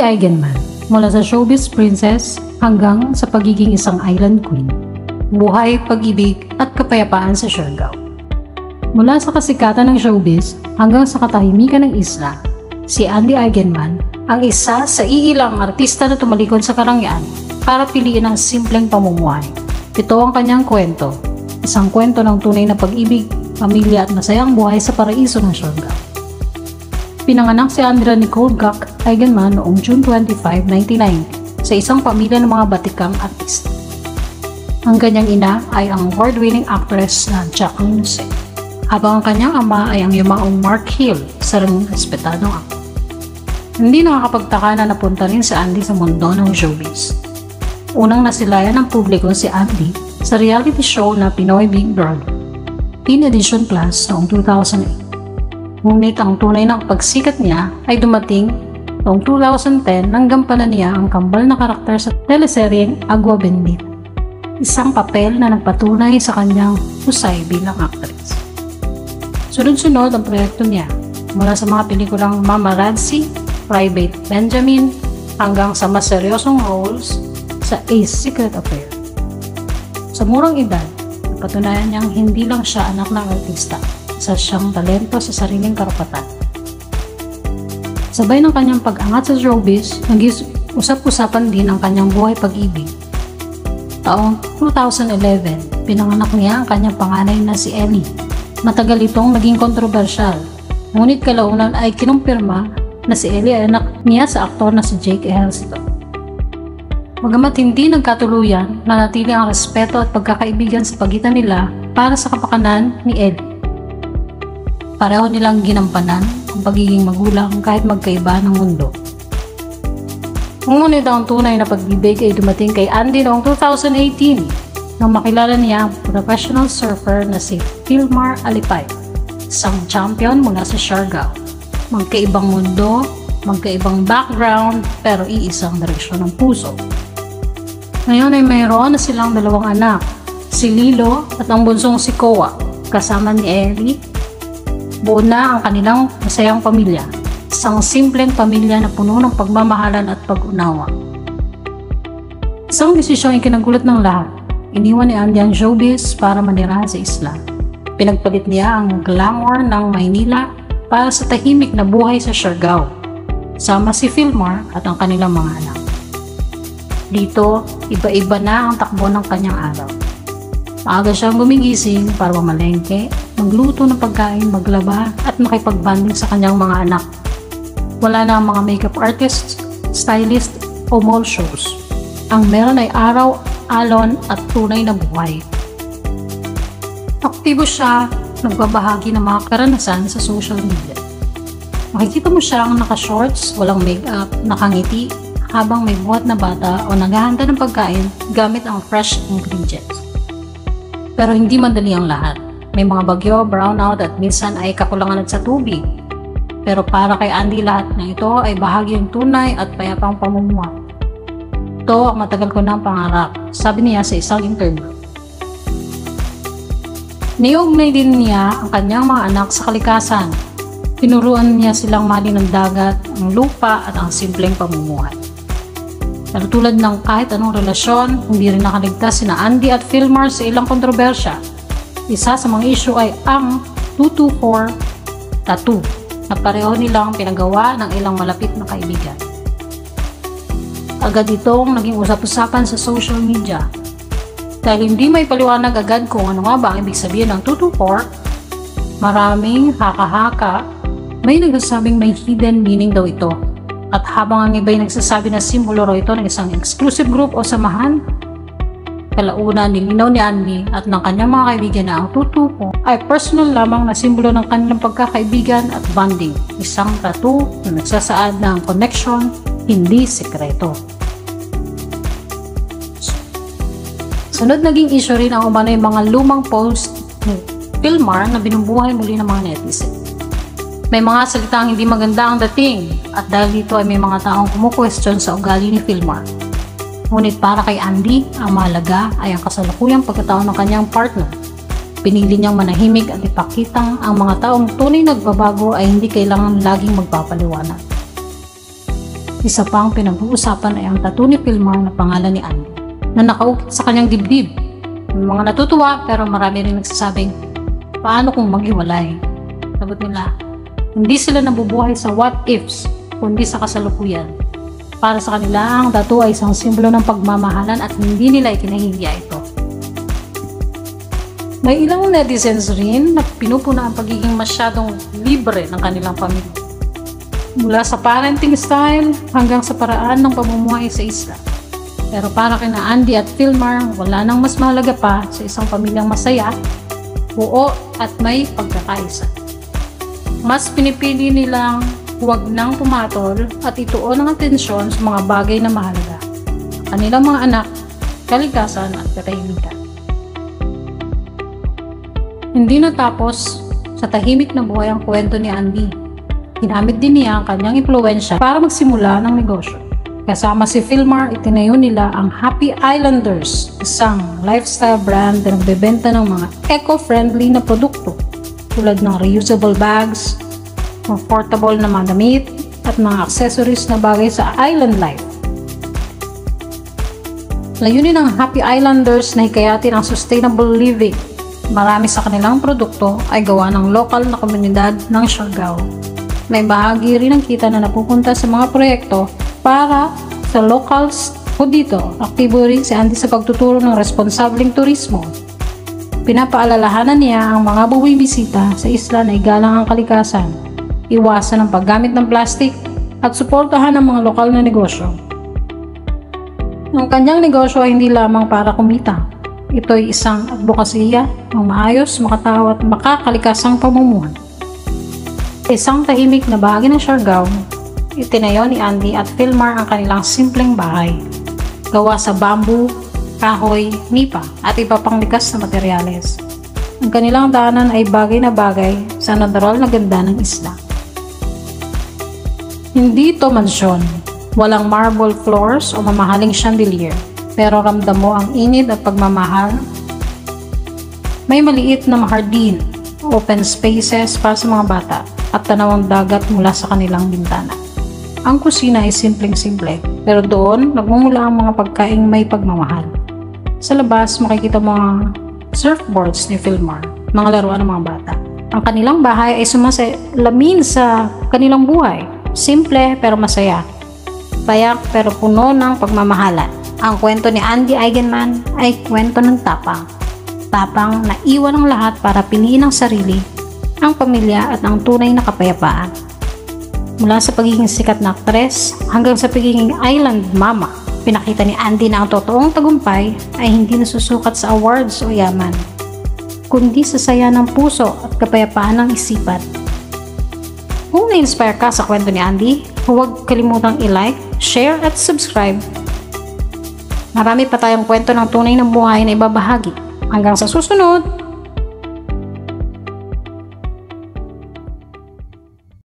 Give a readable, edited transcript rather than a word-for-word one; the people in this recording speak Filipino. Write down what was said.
Andy Eigenman, mula sa showbiz princess hanggang sa pagiging isang island queen. Buhay, pag-ibig at kapayapaan sa Siargao. Mula sa kasikatan ng showbiz hanggang sa katahimikan ng isla, si Andy Eigenman ang isa sa iilang artista na tumalikod sa karangyaan para piliin ang simpleng pamumuhay. Ito ang kanyang kwento, isang kwento ng tunay na pag-ibig, pamilya at masayang buhay sa paraiso ng Siargao. Pinanganak si Andrea Nicole Gak Eigenman noong June 25, 1990 sa isang pamilya ng mga batikang artista. Ang kanyang ina ay ang award-winning actress na Jacqueline Lucet, habang ang kanyang ama ay ang yumaong Mark Hill, sa ring respetadong actor. Hindi nakakapagtaka na napunta rin si Andy sa mundo ng showbiz. Unang nasilayan ng publiko si Andy sa reality show na Pinoy Big Brother, Teen Edition Plus noong 2008. Ngunit ang tunay ng pagsikat niya ay dumating noong 2010 nang gampanan niya ang kambal na karakter sa teleseryeng Agua Bendita, isang papel na nagpatunay sa kanyang husay bilang actress. Sunod-sunod ang proyekto niya, mula sa mga pelikulang Mamarazzi, Private Benjamin, hanggang sa mas seryosong roles sa A Secret Affair. Sa murang edad, napatunayan niyang hindi lang siya anak ng artista, isa siyang talento sa sariling karapatan. Sabay ng kanyang pag-angat sa showbiz, nag-usap-usapan din ang kanyang buhay pag-ibig. Taong 2011, pinanganak niya ang kanyang panganay na si Ellie. Matagal itong naging kontrobersyal, ngunit kalaunan ay kinumpirma na si Ellie ay anak niya sa aktor na si Jake Ejercito. Bagamat hindi nagkatuluyan, nanatili ang respeto at pagkakaibigan sa pagitan nila para sa kapakanan ni Ellie. Pareho nilang ginampanan ang pagiging magulang kahit magkaiba ng mundo. Ngunit ang tunay na pag-ibig ay dumating kay Andy noong 2018 nang makilala niya ang professional surfer na si Philmar Alipay, isang champion mula sa Siargao. Magkaibang mundo, magkaibang background, pero iisang direksyon ng puso. Ngayon ay mayroon na silang dalawang anak, si Lilo at ang bunsong si Koa, kasama ni Ellie. Buo na ang kanilang masayang pamilya, isang simpleng pamilya na puno ng pagmamahalan at pag-unawa. Isang desisyong ikinagulat ng lahat. Iniwan ni Andy ang showbiz para manirahan sa isla. Pinagpalit niya ang glamour ng Maynila para sa tahimik na buhay sa Siargao, sama si Philmar at ang kanilang mga anak. Dito, iba-iba na ang takbo ng kanyang araw. Maaga siyang gumigising para mamalengke, magluto ng pagkain, maglaba at makipagbanding sa kanyang mga anak. Wala na ang mga makeup artists, stylist o mall shows. Ang meron ay araw, alon at tunay na buhay. Aktibo siya, nagbabahagi ng mga karanasan sa social media. Makikita mo siyang naka-shorts, walang makeup, nakangiti, habang may buhat na bata o naghahanda ng pagkain gamit ang fresh ingredients. Pero hindi madali ang lahat. May mga bagyo, brownout at minsan ay kakulangan sa tubig. Pero para kay Andy, lahat ng ito ay bahagi ng tunay at payapang pamumuhay. Ito ang matagal ko ng pangarap, sabi niya sa isang interview. Niugnay din niya ang kanyang mga anak sa kalikasan. Tinuruan niya silang mahalin ang dagat, ang lupa at ang simpleng pamumuhay. Pero tulad ng kahit anong relasyon, hindi rin nakaligtas sina Andy at Philmar sa ilang kontrobersya. Isa sa mga issue ay ang 224 tattoo na pareho nilang pinagawa ng ilang malapit na kaibigan. Agad itong naging usap-usapan sa social media. Dahil hindi may paliwanag agad kung ano nga ba ang ibig sabihin ng 224, maraming haka-haka, may nagsasabing may hidden meaning daw ito. At habang ang iba'y nagsasabi na simbolo raw ito ng isang exclusive group o samahan, kalaunan nilinaw ni Andy at ng kanyang mga kaibigan na ang 224 ay personal lamang na simbolo ng kanilang pagkakaibigan at bonding, isang tattoo na nagsasaad ng connection, hindi sekreto. Sunod naging issue rin ang umano'y mga lumang post ni Philmar na binubuhay muli ng mga netizen. May mga salitang hindi maganda ang dating at dahil dito ay may mga taong kumu-question sa ugali ni Philmar. Ngunit para kay Andy, ang mahalaga ay ang kasalukuyang pagkatao ng kanyang partner. Pinili niyang manahimik at ipakitang ang mga taong tunay nagbabago ay hindi kailangan laging magpapaliwanag. Isa pang pinag-uusapan ay ang tattoo ni Filmar na pangalan ni Andy na nakaukit sa kanyang dibdib. May mga natutuwa pero marami rin nagsasabing, paano kung maghiwalay? Sagot nila, hindi sila nabubuhay sa what ifs, kundi sa kasalukuyan. Para sa kanila, ang tattoo ay isang simbolo ng pagmamahalan at hindi nila ikinahihiya ito. May ilang netizens rin na pinupuna ang pagiging masyadong libre ng kanilang pamilya. Mula sa parenting style hanggang sa paraan ng pamumuhay sa isla. Pero para kina Andy at Filmar, wala nang mas mahalaga pa sa isang pamilyang masaya, buo at may pagkakaisa. Mas pinipili nilang huwag nang pumatol at ituon ang atensyon sa mga bagay na mahalaga. Kanilang mga anak, kaligtasan at katahimikan. Hindi natapos sa tahimik na buhay ang kwento ni Andy. Ginamit din niya ang kanyang impluwensya para magsimula ng negosyo. Kasama si Filmar, itinayo nila ang Happy Islanders, isang lifestyle brand na nagbebenta ng mga eco-friendly na produkto tulad ng reusable bags, comfortable na mga damit, at mga accessories na bagay sa island life. Layunin ng Happy Islanders na hikayatin ang sustainable living. Marami sa kanilang produkto ay gawa ng lokal na komunidad ng Siargao. May bahagi rin ng kita na napupunta sa mga proyekto para sa locals o dito. Aktibo rin si Andy sa pagtuturo ng responsableng turismo. Pinapaalalahanan niya ang mga bumibisita sa isla na igalang ang kalikasan, iwasan ang paggamit ng plastic at suportahan ang mga lokal na negosyo. Ang kanyang negosyo ay hindi lamang para kumita. Ito ay isang advokasya ng maayos, makatao at makakalikasang pamumuhay. Isang tahimik na bahagi ng Siargao, itinayo ni Andy at Filmar ang kanilang simpleng bahay, gawa sa bamboo, kahoy, nipa at iba pang likas na materyales. Ang kanilang daanan ay bagay na bagay sa natural na ganda ng isla. Hindi ito mansyon, walang marble floors o mamahaling chandelier, pero ramdam mo ang init at pagmamahal. May maliit na hardin, open spaces para sa mga bata, at tanawang dagat mula sa kanilang bintana. Ang kusina ay simpleng-simple, pero doon nagmumula ang mga pagkaing may pagmamahal. Sa labas, makikita mo ang surfboards ni Filmar, mga laruan ng mga bata. Ang kanilang bahay ay sumasalamin sa kanilang buhay. Simple pero masaya. Payak pero puno ng pagmamahalan. Ang kwento ni Andy Eigenman ay kwento ng tapang. Tapang na iwan ang lahat para piliin ang sarili, ang pamilya at ang tunay na kapayapaan. Mula sa pagiging sikat na aktres hanggang sa pagiging island mama, pinakita ni Andy na ang totoong tagumpay ay hindi nasusukat sa awards o yaman, kundi sa saya ng puso at kapayapaan ng isipan. Kung na-inspire ka sa kwento ni Andy, huwag kalimutang i-like, share at subscribe. Marami pa tayong kwento ng tunay na buhay na ibabahagi. Hanggang sa susunod!